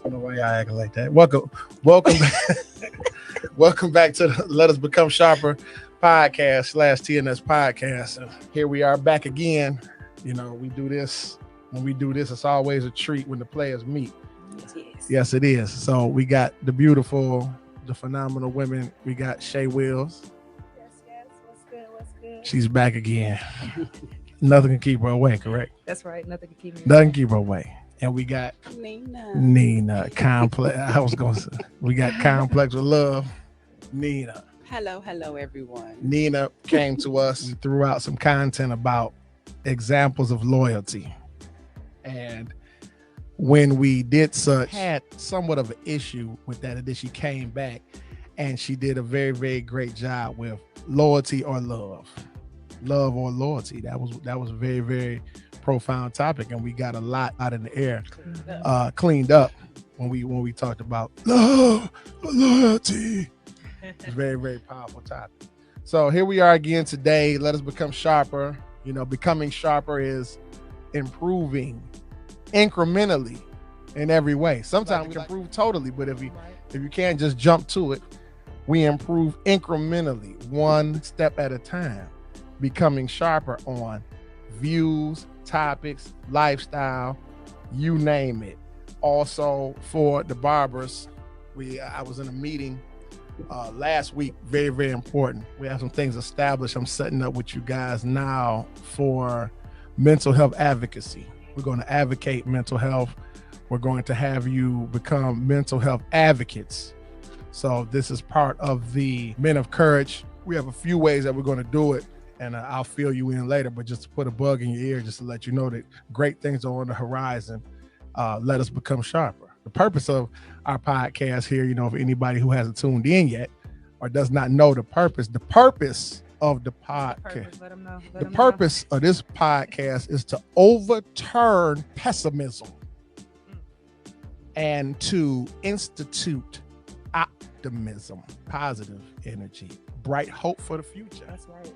don't know why y'all acting like that. Welcome back. Welcome back to the Let Us Become Sharper podcast / TNS podcast. And here we are back again. You know, we do this. When we do this, it's always a treat when the players meet. Yes, it is. So we got the beautiful, the phenomenal women. We got Shay Wills. Yes. What's good? She's back again. Nothing can keep her away, correct? That's right. Nothing can keep me Nothing can keep her away. And we got Nina. Complex. I was going to say, we got Complex with Love. Nina. Hello, everyone. Nina came to us and threw out some content about examples of loyalty. And when we did such, had somewhat of an issue with that. And then she came back and she did a very, very great job with loyalty or love. Love or loyalty. That was a very, very profound topic, and we got a lot out in the air, cleaned up when we talked about love, loyalty. It's a very, very powerful topic. So here we are again today. Let us become sharper. You know, becoming sharper is improving incrementally in every way. Sometimes we can improve totally, but if you can't just jump to it, we improve incrementally, one step at a time, becoming sharper on views, topics, lifestyle, you name it. Also for the barbers, I was in a meeting last week, very, very important. We have some things established. I'm setting up with you guys now for mental health advocacy. We're going to advocate mental health. We're going to have you become mental health advocates. So this is part of the Men of Courage. We have a few ways that we're going to do it, and I'll fill you in later, but just to put a bug in your ear, just to let you know that great things are on the horizon. Let us become sharper. The purpose of our podcast here, you know, for anybody who hasn't tuned in yet or does not know the purpose of the podcast. The purpose of this podcast is to overturn pessimism and to institute optimism, positive energy, bright hope for the future. That's right.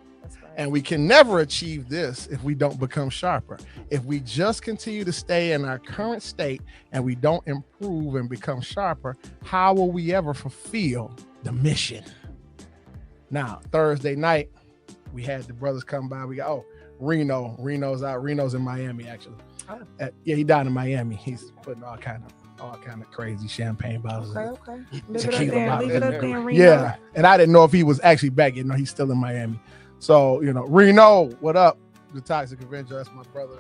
And we can never achieve this if we don't become sharper. If we just continue to stay in our current state and we don't improve and become sharper, how will we ever fulfill the mission? Now, Thursday night, we had the brothers come by. We got, Reno. Reno's out. Reno's in Miami, actually. Oh. He down in Miami. He's putting all kind of crazy champagne bottles. Okay. Tequila Leave it up there, Reno. Yeah. And I didn't know if he was actually back. You know, he's still in Miami. So, you know, Reno, what up? The Toxic Avenger, that's my brother.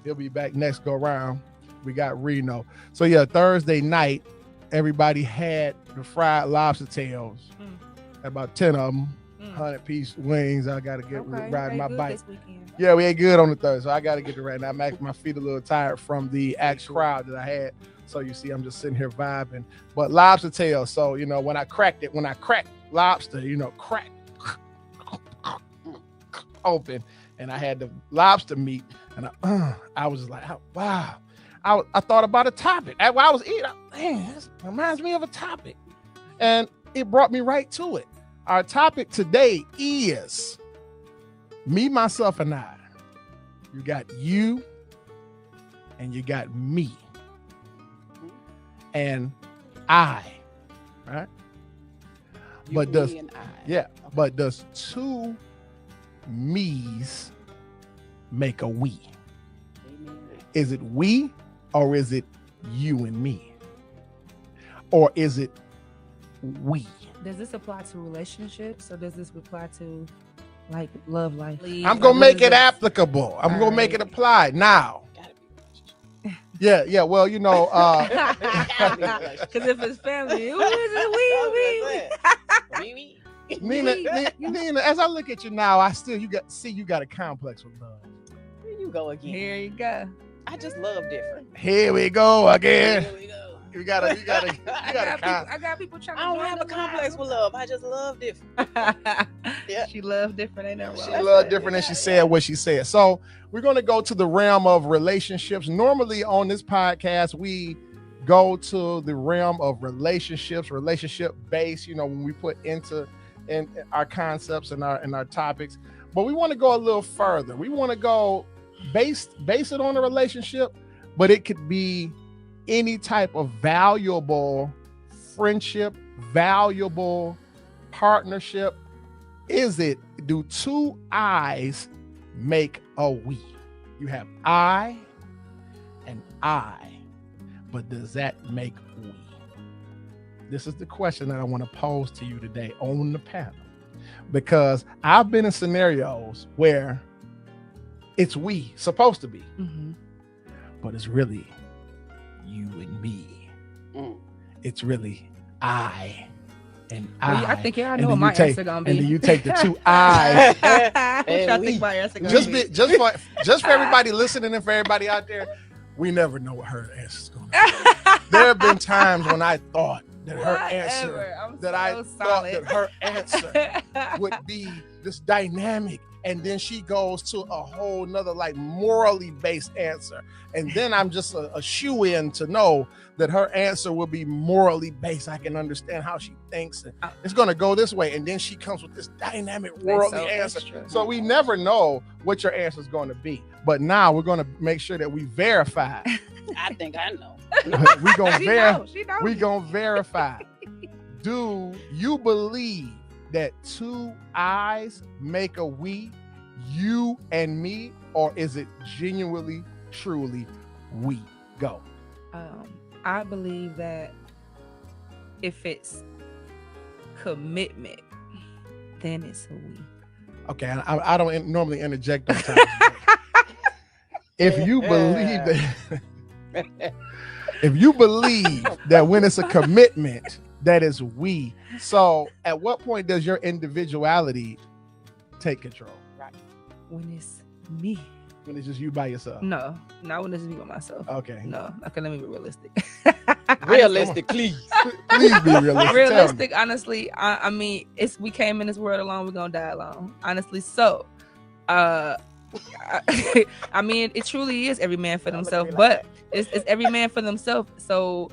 He'll be back next go round. We got Reno. So yeah, Thursday night, everybody had the fried lobster tails. About 10 of them, 100-piece wings. I got to get riding my bike. Yeah, we ate good on the third, so I got to get it right now. My feet a little tired from the actual crowd that I had. So you see, I'm just sitting here vibing. But lobster tails, so, you know, when I cracked lobster, you know, crack open, and I had the lobster meat, and I was just like, oh, wow. I thought about a topic. While I was eating, this reminds me of a topic. And it brought me right to it. Our topic today is me, myself, and I. You got you, and you got me. And I, right? But does two me's make a we? Amen. Is it we, or is it you and me? Or is it we? Does this apply to relationships, or does this apply to like love life? I'm gonna make it applicable. I'm gonna make it apply now. Yeah. Well, you know, because if it's family, who is it? We. Nina, as I look at you now, you got a complex with love. Here you go again. Here you go. I just love different. Here we go again. Here we go. You gotta. I got people trying. I don't have a complex with love. I just love different. Yeah, she loved different. Ain't that right? She loved different, and she said what she said. So we're gonna go to the realm of relationships. Normally on this podcast, we go to the realm of relationships, relationship based. You know, when we put into our concepts and our topics, but we want to go a little further. We want to go base it on a relationship, but it could be any type of valuable friendship, valuable partnership? Do two I's make a we? You have I and I, but does that make we? This is the question that I want to pose to you today on the panel, because I've been in scenarios where it's we supposed to be, but it's really you and me. It's really I and I. I think I know what my answer gonna be. And then you take the two I's. What y'all think my answer gonna be? Just for everybody listening and for everybody out there, we never know what her answer is going to be. There have been times when I thought that her answer would be this dynamic, and then she goes to a whole nother like morally based answer, and then I'm just a shoe-in to know that her answer will be morally based. I can understand how she thinks, and it's going to go this way, and then she comes with this dynamic worldly answer. So we never know what your answer is going to be, but now we're going to make sure that we verify. I think I know. We're gonna verify. Do you believe that two I's make a we, you and me, or is it genuinely, truly we? Go. I believe that if it's commitment, then it's a we. Okay, I don't normally interject on time. If you believe that, if you believe that when it's a commitment, that is we. So at what point does your individuality take control? Right. When it's me. When it's just you by yourself? No, not when it's me by myself. Okay. No, okay, let me be realistic. Realistic, please. Please be realistic. Realistic, honestly. I mean, we came in this world alone, we're gonna die alone. Honestly, so I mean, it truly is every man for themselves, but it's every man for themselves. So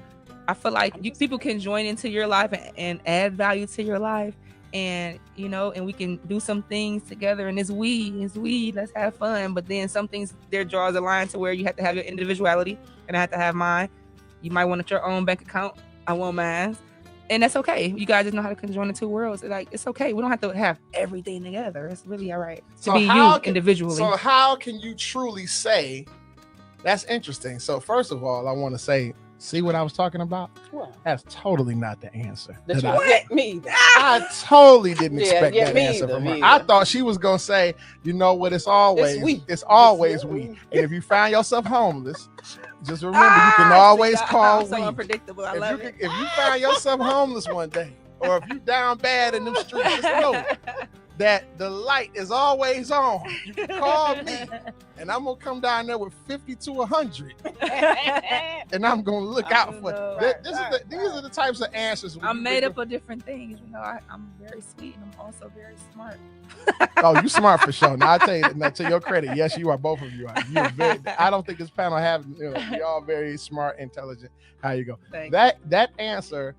I feel like people can join into your life and add value to your life, and and we can do some things together, and it's we, let's have fun. But then some things, there draws a line to where you have to have your individuality, and I have to have mine. You might want your own bank account, I want mine, and that's okay. You guys just know how to conjoin the two worlds. Like, it's okay. We don't have to have everything together. It's really all right to be you individually. So how can you truly say? That's interesting. So first of all, I want to say, see what I was talking about? What? That's totally not the answer. Me. I totally didn't expect that answer either, from her. I thought she was gonna say, you know what? It's always we. And if you find yourself homeless, just remember you can always call so we. Unpredictable. I love it. If you find yourself homeless one day, or if you down bad in them streets, just know that the light is always on. You can call me, and I'm gonna come down there with 50 to 100, and I'm gonna look out for it. These are the types of answers. I'm made up of different things. I'm very sweet, and I'm also very smart. Oh, you smart for sure. Now I tell you, to your credit, yes, you are. Both of you are. I don't think this panel have. You're all very smart, intelligent. How you go? That answer.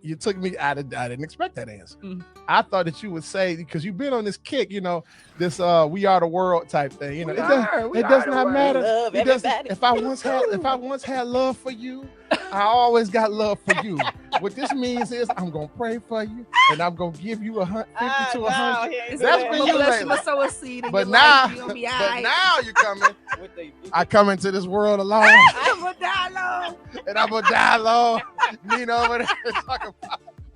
You took me. I didn't expect that answer. Mm-hmm. I thought that you would say, because you've been on this kick, this "we are the world" type thing. It does not matter. If I once had love for you, I always got love for you. What this means is I'm gonna pray for you, and I'm gonna give you 50 to 100. That's been you lately. But now you're coming. I come into this world alone. I'm gonna die alone. And I'm gonna die alone. Nina over there talking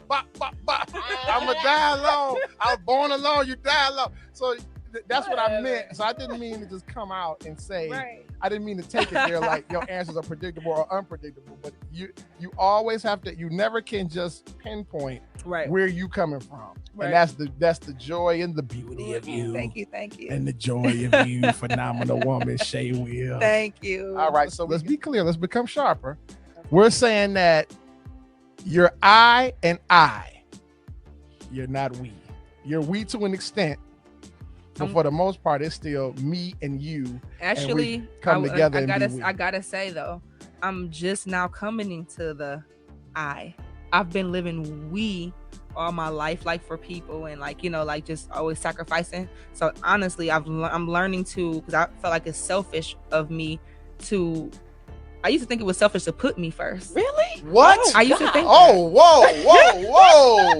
about I'm gonna die alone. I was born alone. You die alone. So that's what I meant. So I didn't mean to just come out and say. Right. I didn't mean to take it there like your answers are predictable or unpredictable. But you always have to. You never can just pinpoint where you coming from. Right. And that's the joy and the beauty of you. Thank you. And the joy of you, phenomenal woman, Shay Will. Thank you. All right, so let's be clear. Let's become sharper. We're saying that you're I and I. You're not we. You're we to an extent, but for the most part, it's still me and you. Actually, and come together. I gotta say though, I'm just now coming into the I. I've been living we all my life, like for people, and like just always sacrificing. So honestly, I'm learning to, because I felt like it's selfish of me to I used to think it was selfish to put me first. Really? What? Oh, I used to God. think Oh, whoa.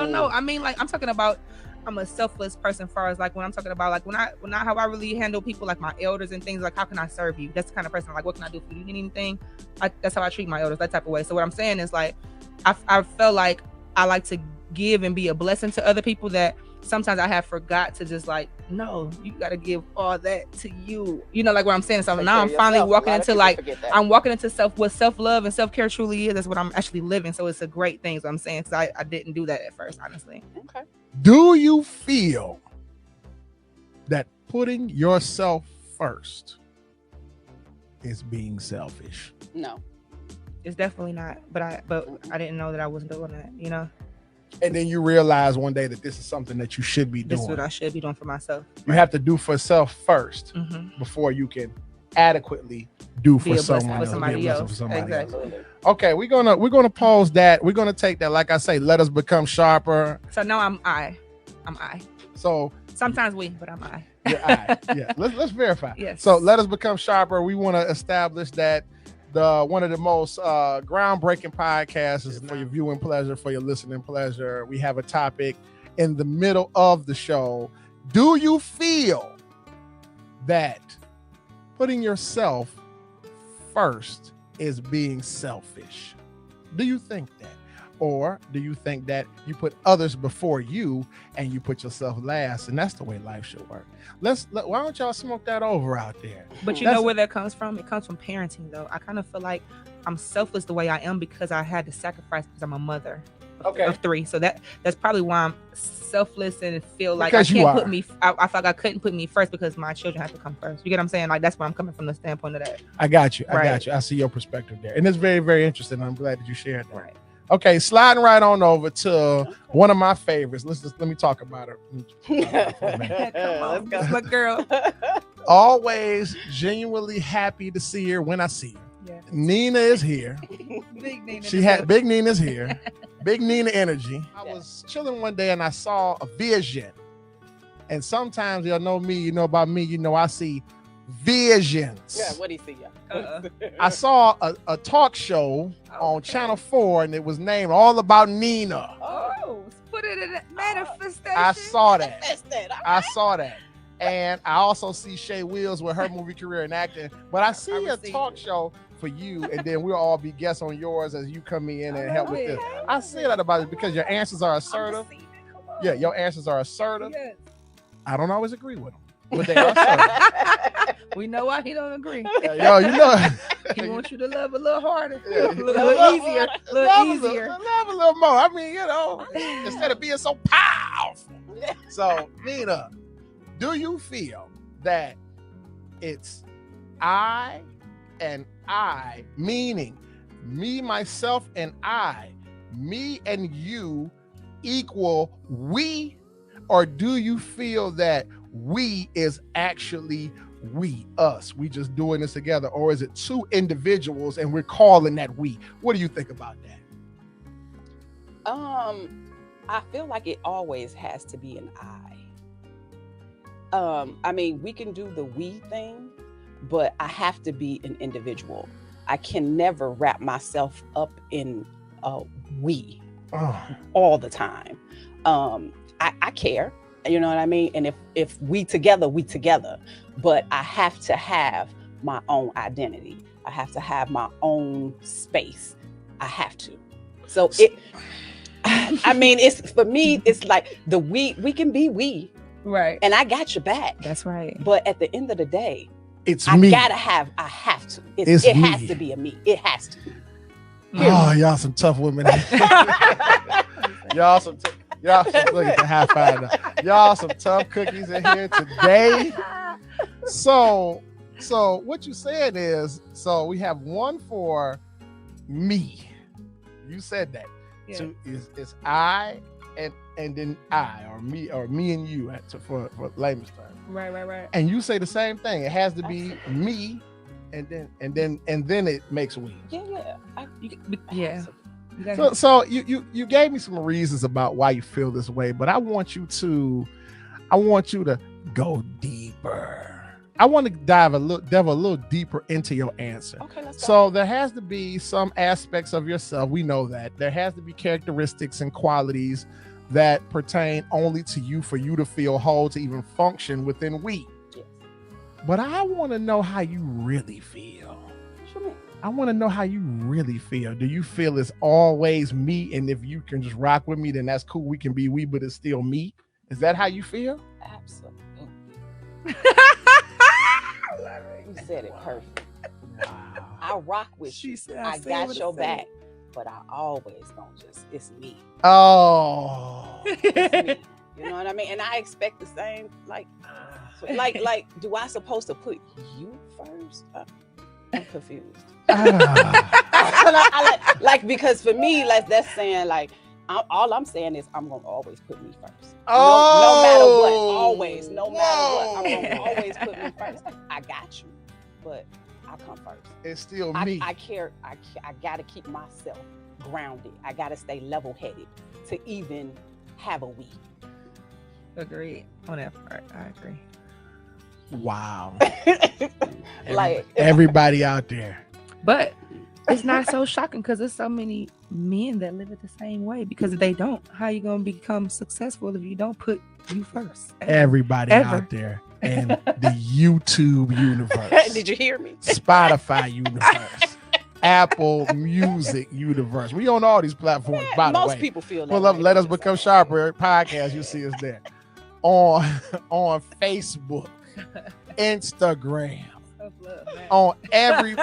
No. I mean, like, I'm talking about, I'm a selfless person as far as like when I'm talking about like when I how I really handle people, like my elders and things, like how can I serve you? That's the kind of person, like, what can I do for you? You need anything? That's how I treat my elders, that type of way. So what I'm saying is, like, I felt like I like to give and be a blessing to other people that sometimes I have forgot to just, like, no, you got to give all that to you. You know, like what I'm saying. So now I'm finally walking into, like, I'm walking into what self-love and self-care truly is. That's what I'm actually living. So it's a great thing. So I'm saying, because I didn't do that at first, honestly. Okay. Do you feel that putting yourself first is being selfish? No. It's definitely not. But I didn't know that I wasn't doing that, you know? And then you realize one day that this is something that you should be doing. This is what I should be doing for myself. You have to do for self first before you can adequately do for someone else. Somebody else. Exactly. Okay, we're gonna pause that. We're gonna take that. Like I say, let us become sharper. So now I'm I. So sometimes but I'm I. You're I. Yeah. Let's verify. Yes. So let us become sharper. We want to establish that one of the most groundbreaking podcasts is for your viewing pleasure, for your listening pleasure. We have a topic in the middle of the show. Do you feel that putting yourself first is being selfish? Do you think that? Or do you think that you put others before you and you put yourself last, and that's the way life should work? Why don't y'all smoke that over out there? But you know where that comes from? It comes from parenting, though. I kind of feel like I'm selfless the way I am because I had to sacrifice because I'm a mother of 3. So that's probably why I'm selfless and feel like because I can't put me. I feel like I couldn't put me first because my children have to come first. You get what I'm saying? Like, that's where I'm coming from, the standpoint of that. I got you. Right. I see your perspective there, and it's very, very interesting. I'm glad that you shared that. Right. Okay, sliding right on over to one of my favorites. Let me talk about her. Let's go. My girl. Always genuinely happy to see her when I see her. Yeah. Nina is here. Big Nina. Big Nina's here. Big Nina energy. I was chilling one day and I saw a vision. And sometimes y'all know me, you know about me, you know I see visions. Yeah, what do you see, y'all? I saw a talk show on Channel 4 and it was named All About Nina. Oh, put it in manifestation. I saw that. I Right. saw that. And I also see Shay Wills with her movie career in acting. But I see a talk show for you, and then we'll all be guests on yours as you come in and help with this. I say that about it because your answers are assertive. Yeah, your answers are assertive. Yes. I don't always agree with them, but they are assertive. We know why he don't agree. Yo, you know. He wants you to love a little harder, Yeah. a little easier, a little easier. Love a little more. I mean, you know, instead of being so powerful. So, Nina, do you feel that it's I and I, meaning me, myself, and I, me and you equal we? Or do you feel that we is actually we, us? We just doing this together? Or is it two individuals and we're calling that we? What do you think about that? I feel like it always has to be an I. I mean, we can do the we thing, but I have to be an individual. I can never wrap myself up in we all the time. I care, you know what I mean? And if we together, but I have to have my own identity. I have to have my own space. I have to. So I mean, it's for me, it's like we can be we. Right. And I got your back. That's right. But at the end of the day, it's me. I have to. It me. has to be a me. It has to. Oh, y'all some tough women. Y'all some look at the high five now. Y'all some tough cookies in here today. So what you said is, so we have one for me. You said that. Yeah. So it's I and then I or me and you for layman's term. Right. And you say the same thing. It has to be me and then it makes we. Yeah. So you gave me some reasons about why you feel this way, but I want you to go deeper. I want to delve a little deeper into your answer. Okay, let's go. So there has to be some aspects of yourself. We know that there has to be characteristics and qualities that pertain only to you for you to feel whole, to even function within we. Yes. But I want to know how you really feel. What you mean? I want to know how you really feel. Do you feel it's always me, and if you can just rock with me, then that's cool. We can be we, but it's still me. Is that how you feel? Absolutely. You said it perfect. Wow. I rock with you. I got your back, but I always don't just, it's me. Oh. It's me. You know what I mean? And I expect the same, like, do I supposed to put you first? I'm confused. Because for me, like, that's saying, like, all I'm saying is I'm gonna always put me first. No matter what, always, no matter what, I'm gonna always put me first. I got you, but I come first. It's still me. I care. I gotta keep myself grounded. I gotta stay level-headed to even have a we. Agreed on that part. I agree. Wow. Like everybody out there. But it's not so shocking because there's so many men that live it the same way. Because if they don't, how you gonna become successful if you don't put you first? Everybody out there in the YouTube universe. Did you hear me? Spotify universe. Apple Music universe. We on all these platforms, by the way. Most people feel that. Pull up Let Us Become Sharper podcast. You'll see us there. On Facebook, Instagram, on every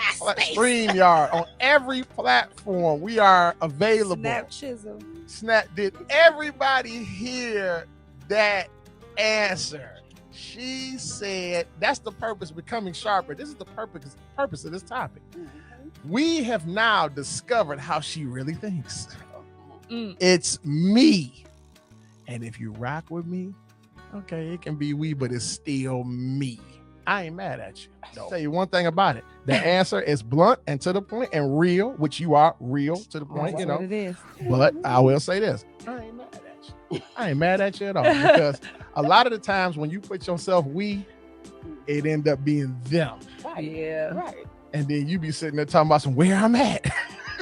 StreamYard, on every platform, we are available. Snap. Did everybody hear that answer? She said that's the purpose of becoming sharper. This is the purpose of this topic. Mm-hmm. We have now discovered how she really thinks. Mm. It's me. And if you rock with me, okay, it can be we, but it's still me. I ain't mad at you. I'll tell you one thing about it. The answer is blunt and to the point and real, which you are real to the point, That's what it is. But I will say this. I ain't mad at you. I ain't mad at you at all. Because a lot of the times when you put yourself we, it end up being them. Right. Yeah. Right. And then you be sitting there talking about where I'm at.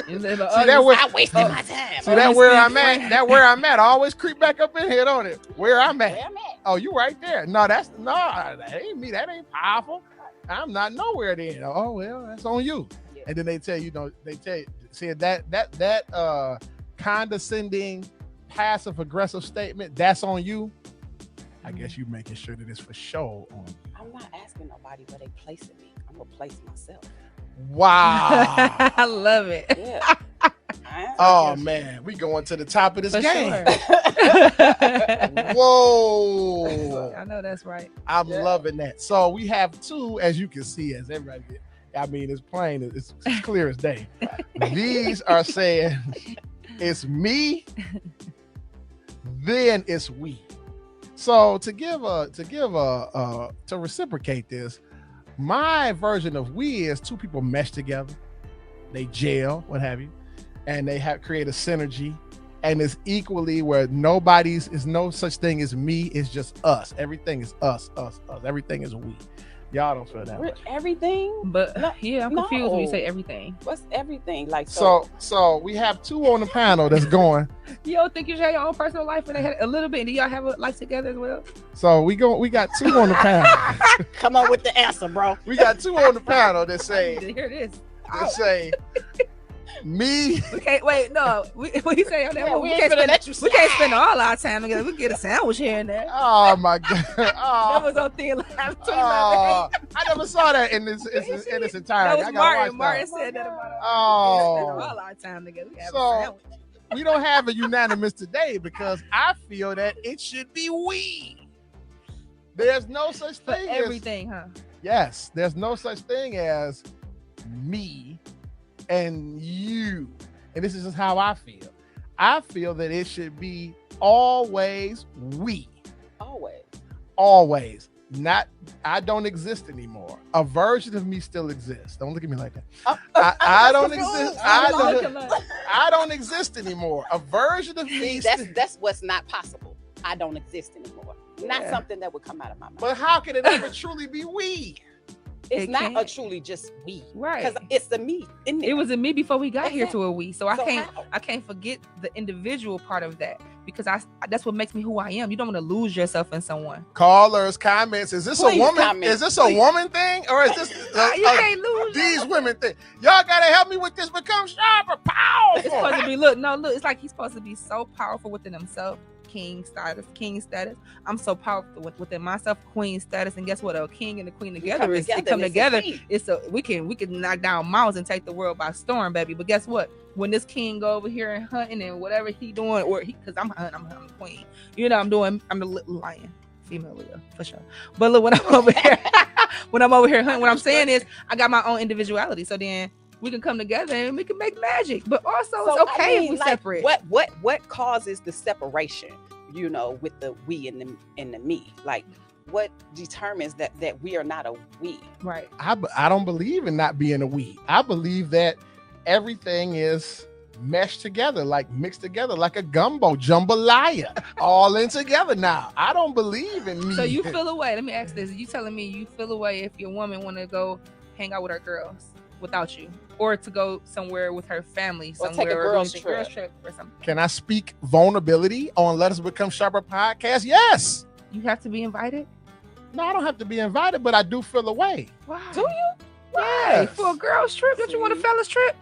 I wasted my time. See that where I'm at? That where I'm at. I always creep back up in here, don't it? Where I'm at. Oh, you right there. No, that ain't me. That ain't powerful. I'm not nowhere then. Oh well, that's on you. Yeah. And then they tell you, see that condescending, passive aggressive statement. That's on you. I guess you making sure that it's for show on you. I'm not asking nobody where they placing me. I'm gonna place myself. Wow. I love it. Yeah. Oh man, we going to the top of this for game. Sure. Whoa. I know that's right. I'm loving that. So we have two, as you can see, as everybody, I mean, it's plain, it's clear as day. These are saying it's me, then it's we. So to reciprocate this, my version of we is two people mesh together, they gel, what have you, and they create a synergy, and it's equally where is no such thing as me, it's just us. Everything is us. Everything is we. Y'all don't feel that much. Everything? But yeah, I'm confused when you say everything. What's everything? Like so we have two on the panel that's going. You don't think you should have your own personal life when they had a little bit? Do y'all have a life together as well? So we got two on the panel. Come on with the answer, bro. We got two on the panel that say hear this. That say me. We can't wait. No, we say on that. We can't spend all our time together. We get a sandwich here and there. Oh my god! That was on thing last I never saw that in its entirety. That was Martin said that about us. Oh, we spend all our time together. We have a sandwich. We don't have a unanimous today because I feel that it should be we. There's no such thing as everything, huh? Yes, there's no such thing as me and you. And this is just how I feel. I feel that it should be always we. Always. Not I don't exist anymore. A version of me still exists. Don't look at me like that. I don't exist. I don't exist anymore. A version of me. That's what's not possible. I don't exist anymore. not something that would come out of my mouth. But how can it ever truly be we? It's not a truly just we, right? Because it's the me in there. It was a me before we got here to a we. So I how? can't forget the individual part of that, because that's what makes me who I am. You don't want to lose yourself in someone. Callers, comments. Is this a woman? Is this a woman thing, or is this you can't lose these women thing? Y'all gotta help me with this. Become sharper, powerful. It's supposed to be look. It's like he's supposed to be so powerful within himself. King status. I'm so powerful within myself, queen status, and guess what? A king and a queen together come together. We can knock down mountains and take the world by storm, baby. But guess what? When this king go over here and hunting and whatever he doing, because I'm hunting, I'm the queen. I'm the lion, female Leo for sure. But look, when I'm over here, hunting, what I'm saying is I got my own individuality. So then we can come together and we can make magic. But also it's okay if we separate. What causes the separation, with the we and the me? Like, what determines that we are not a we? Right. I don't believe in not being a we. I believe that everything is meshed together, like mixed together, like a gumbo jambalaya, all in together now. I don't believe in me. So you feel away. Let me ask this. You telling me you feel away if your woman want to go hang out with her girls without you, or to go somewhere with her family, somewhere, or take a girls trip or something? Can I speak vulnerability on Let Us Become Sharper podcast? Yes. You have to be invited? No, I don't have to be invited, but I do feel away. Why? Do you? Why? For a girls trip? Don't you want a fellas trip?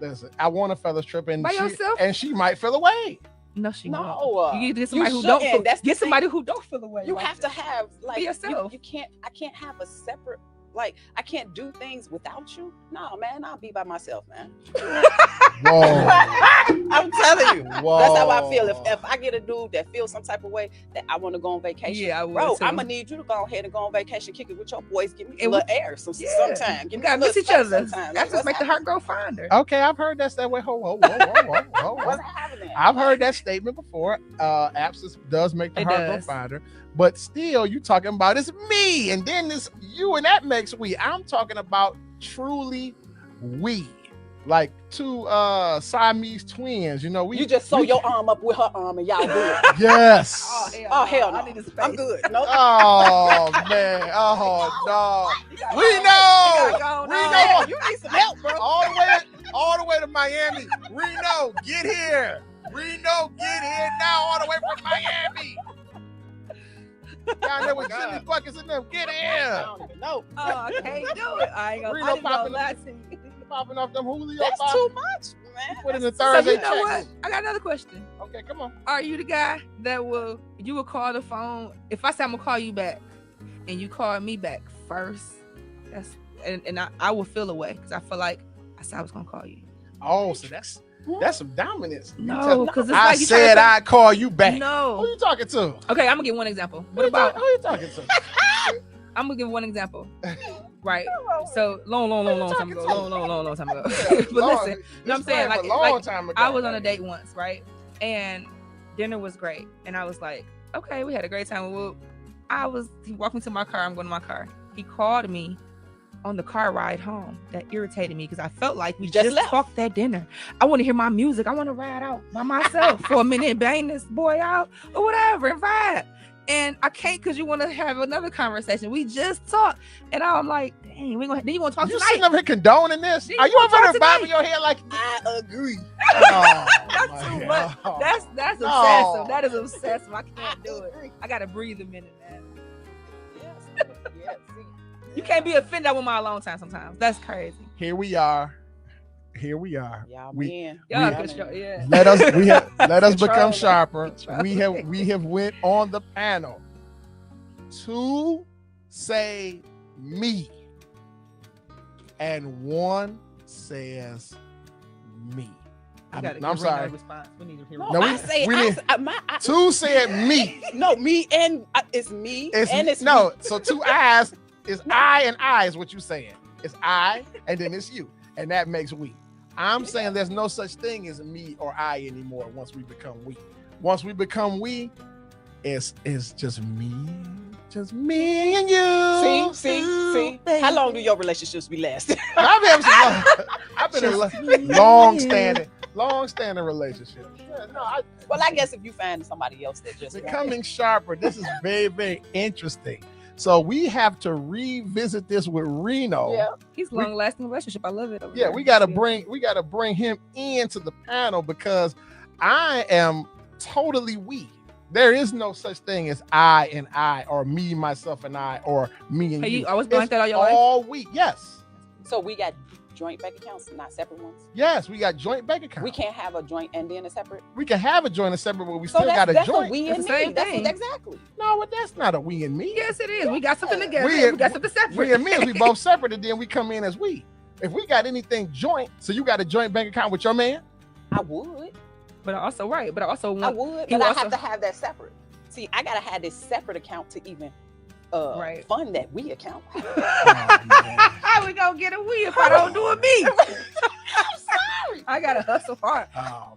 Listen, I want a fellas trip, and by yourself, and she might feel away. No, she won't. No, you get somebody who don't feel. Get somebody who don't feel away. You have to have be yourself. You can't. I can't have a separate. Like, I can't do things without you. No, man, I'll be by myself, man. Whoa. I'm telling you. Whoa. That's how I feel. If I get a dude that feels some type of way that I want to go on vacation, I would bro, too. I'm gonna need you to go ahead and go on vacation, kick it with your boys, give me a little air sometime. You gotta miss each other. That's just make the heart grow fonder. Okay, I've heard that way. Whoa. What's happening? I've heard that statement before. Absence does make the heart grow fonder. But still, you talking about it's me, and then this you, and that makes we. I'm talking about truly we, like two Siamese twins. You just sew your arm up with her arm, and y'all do it. Yes. Oh hell no. I need a space. I'm good. No. Oh man. Oh no. We know. You need some help, bro. All the way to Miami. Reno, get here. Reno, get here now. All the way from Miami. Down there with Jimmy buckets in them. Get here. I don't even know. Oh, I can't do it. I ain't Reno gonna popping off them Julio. That's too much, man. Put in the Thursday. So you know what? I got another question. Okay, come on. Are you the guy that will call the phone if I say I'm gonna call you back, and you call me back first? And I will feel away because I feel like I said I was gonna call you. Oh, so that's some dominance. No, because I said I'd call you back. No. Who you talking to? Okay, I'm gonna give one example. Who you talking to? I'm gonna give one example. Right. So long time ago. Long time ago. But listen, you know what I'm saying? Like time ago, I was on a date once, right? And dinner was great. And I was like, okay, we had a great time. He walked me to my car. I'm going to my car. He called me on the car ride home. That irritated me because I felt like we just talked that dinner. I want to hear my music. I want to ride out by myself for a minute, bang this boy out or whatever and vibe. And I can't because you want to have another conversation. We just talked. And I'm like, dang, then you want to talk tonight? You sitting over here condoning this? Are you over there bobbing your head like, I agree? Oh, that's too much. Oh. That's obsessive. That is obsessive. I can't do it. I got to breathe a minute, man. Yes. You can't be offended. I want my alone time sometimes. That's crazy. Here we are. Y'all man. Let us become sharper. We have went on the panel to say me, and one says me. I'm sorry. We need to hear two said me. No, me and it's me. It's no. Me. So two eyes is I and I is what you're saying. It's I and then it's you, and that makes we. I'm saying there's no such thing as me or I anymore once we become we. Once we become we, it's just me and you. See. How long do your relationships be lasting? I've been long standing. long-standing relationship. Yeah, no, I guess if you find somebody else that just becoming sharper, this is very, very interesting. So we have to revisit this with Reno. Yeah, he's long-lasting relationship. I love it. Yeah, we gotta bring him into the panel because I am totally we. There is no such thing as I and I, or me, myself, and I, or me and you. You always been like that all your life? All we, yes. So we got joint bank accounts, not separate ones? Yes, we got joint bank accounts. We can't have a joint and then a separate? We can have a joint and separate, but we still got a joint. A we and me. Exactly. No, but that's not a we and me. Yes, it is. We got something together. We got something separate. We and me is we both separate, and then we come in as we. If we got anything joint, so you got a joint bank account with your man? I would. But I also want, I would, but I have to have that separate. See, I gotta have this separate account to even fund that we account. How we gonna get a we if I don't do a me? I'm sorry. I gotta hustle hard. Oh,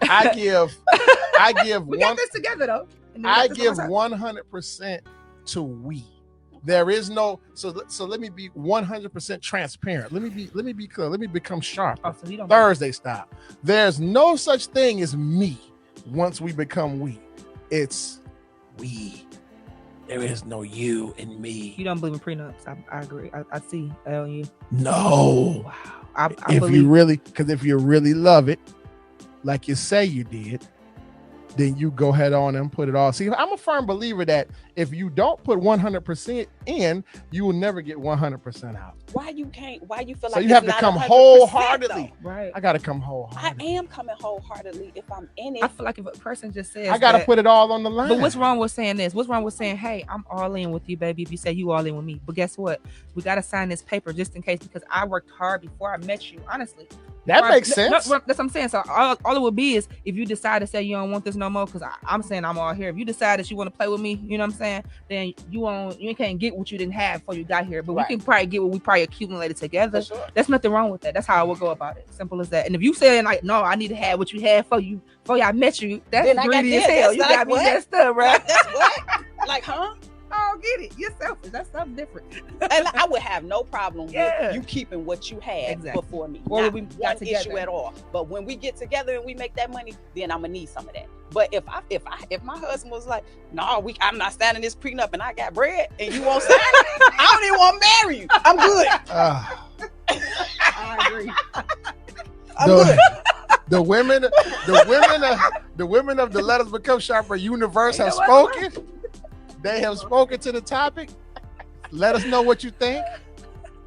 I give we got this together though. I give 100% to we. There is no so let me be 100% transparent. Let me be clear. Let me become sharp. Oh, so you don't Thursday style. There's no such thing as me once we become we. It's we. There is no you and me. You don't believe in prenups. I agree. I see you. No. Wow. I if believe. If you really love it, like you say you did, then you go ahead on and put it all. See, I'm a firm believer that if you don't put 100% in, you will never get 100% out. Why you feel so like you have to come wholeheartedly? Right. I got to come wholeheartedly. I am coming wholeheartedly if I'm in it. I feel like if a person just says I got to put it all on the line. But what's wrong with saying this? What's wrong with saying, hey, I'm all in with you, baby, if you say you all in with me? But guess what? We got to sign this paper just in case, because I worked hard before I met you, honestly. That makes sense. No, that's what I'm saying. So all it would be is if you decide to say you don't want this no more, because I'm saying I'm all here. If you decide that you want to play with me, you know what I'm saying, then you can't get what you didn't have before you got here. But we can probably get what we probably accumulated together. Sure. There's nothing wrong with that. That's how I would go about it. Simple as that. And if you say like, no, I need to have what you had before I met you, that's greedy as hell. You got me messed up, right? That's what? Like, huh? I don't get it. You're selfish. That's something different. And I would have no problem with you keeping what you had before me. Not one issue at all. But when we get together and we make that money, then I'm gonna need some of that. But if my husband was like, no, I'm not signing this prenup and I got bread and you won't sign it, I don't even want to marry you. I'm good. I agree. The women of the Let Us Become Sharper universe have spoken. They have spoken to the topic. Let us know what you think.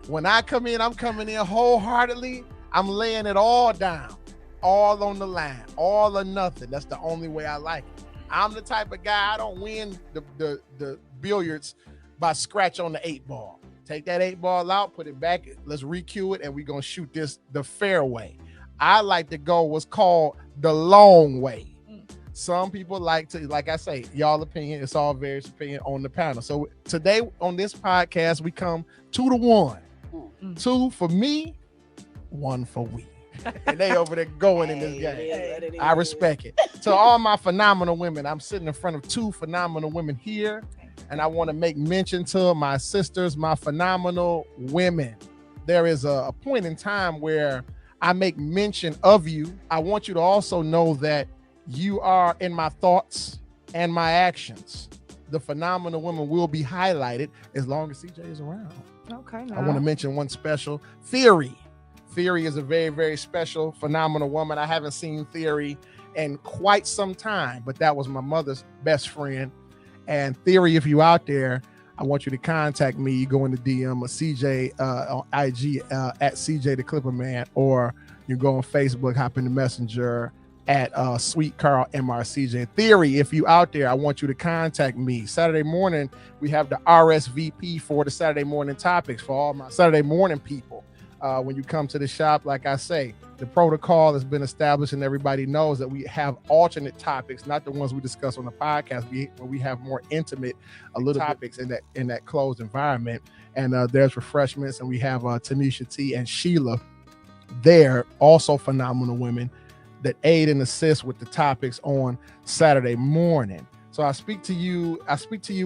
When I come in, I'm coming in wholeheartedly. I'm laying it all down, all on the line, all or nothing. That's the only way I like it. I'm the type of guy, I don't win the billiards by scratch on the 8 ball. Take that 8 ball out, put it back, let's re-cue it, and we're going to shoot this the fair way. I like to go what's called the long way. Some people like to, like I say, y'all opinion, it's all various opinion on the panel. So today on this podcast, we come 2 to 1. 2 for me, 1 for we. And they over there going in this game. I respect it. To all my phenomenal women, I'm sitting in front of 2 phenomenal women here. And I want to make mention to my sisters, my phenomenal women. There is a point in time where I make mention of you. I want you to also know that you are in my thoughts and my actions. The phenomenal women will be highlighted as long as CJ is around. Okay. I want to mention one special, Theory. Theory is a very, very special, phenomenal woman. I haven't seen Theory in quite some time, but that was my mother's best friend. And Theory, if you out there, I want you to contact me. You go in the DM of CJ on IG at CJ the Clipper Man, or you go on Facebook, hop in the messenger at Sweet Carl MRCJ. Theory, if you out there, I want you to contact me. Saturday morning, we have the RSVP for the Saturday morning topics for all my Saturday morning people. When you come to the shop, like I say, the protocol has been established and everybody knows that we have alternate topics, not the ones we discuss on the podcast. We have more intimate little topics in that closed environment. And there's refreshments, and we have Tanisha T and Sheila there, also phenomenal women that aid and assist with the topics on Saturday morning. So I speak to you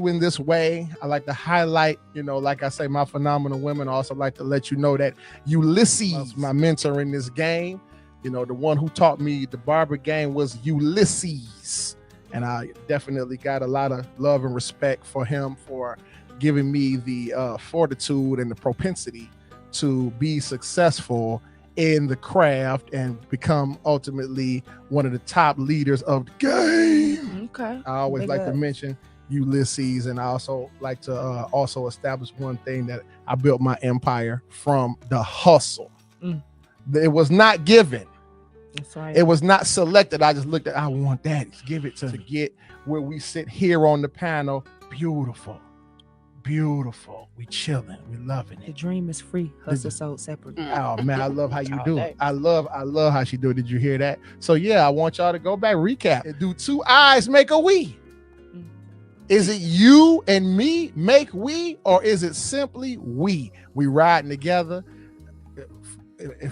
in this way. I like to highlight, like I say, my phenomenal women. I also like to let you know that Ulysses, my mentor in this game, You know, the one who taught me the barber game was Ulysses. And I definitely got a lot of love and respect for him for giving me the fortitude and the propensity to be successful in the craft and become ultimately one of the top leaders of the game. Okay. I always like to mention Ulysses, and I also like to also establish one thing, that I built my empire from the hustle. It was not given. That's right. It was not selected. I just looked at, I want that. Give it to get where we sit here on the panel. Beautiful. Beautiful. We chilling. We loving it. The dream is free. Hustle sold separately. Oh man, I love how you do it. I love how she do it. Did you hear that? So yeah, I want y'all to go back, recap. Do two eyes make a we? Is it you and me make we, or is it simply we? We riding together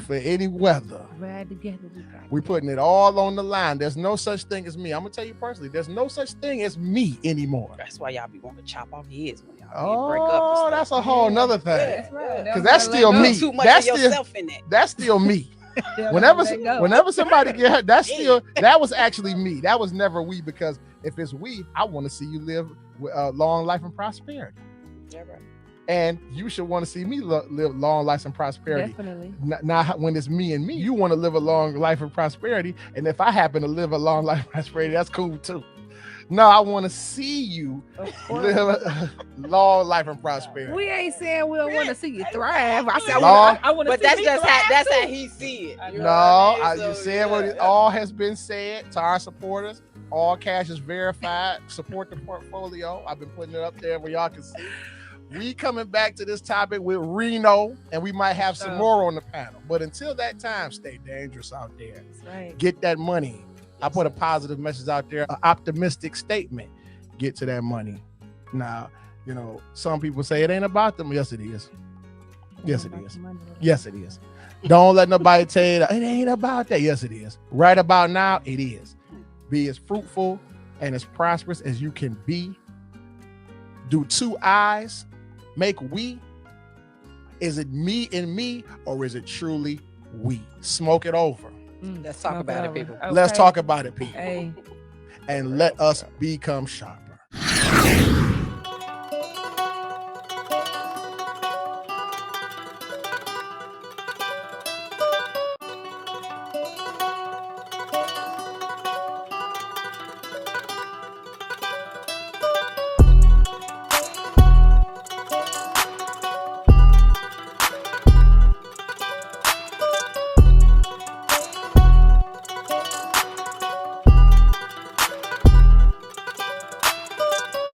for any weather. Ride together. We putting it all on the line. There's no such thing as me. I'm gonna tell you personally, there's no such thing as me anymore. That's why y'all be wanting to chop off heads when y'all break up. Oh, that's a whole nother thing. That's right. Because that's still me. Too much that's of yourself in that. That's still me. Whenever somebody get hurt, that was actually me. That was never we, because if it's we, I want to see you live long life and prosperity. Yeah, right. And you should want to see me live long life and prosperity. Definitely. Not when it's me and me. You want to live a long life of prosperity. And if I happen to live a long life of prosperity, that's cool too. No, I want to see you live a long life and prosperity. We ain't saying we don't want to see you thrive. I said I want to see that's just that's how he see it. No, I just said what it all has been said to our supporters. All cash is verified. Support the portfolio. I've been putting it up there where y'all can see. We coming back to this topic with Reno, and we might have some more on the panel. But until that time, stay dangerous out there. That's right. Get that money. I put a positive message out there, an optimistic statement. Get to that money. Now, you know, some people say it ain't about them. Yes, it is. Yes, it is. Yes, it is. Don't let nobody tell you that it ain't about that. Yes, it is. Right about now, it is. Be as fruitful and as prosperous as you can be. Do two eyes make we? Is it me and me, or is it truly we? Smoke it over. Let's talk about it, people. Okay. Let's talk about it, people. Hey. And let us become sharp.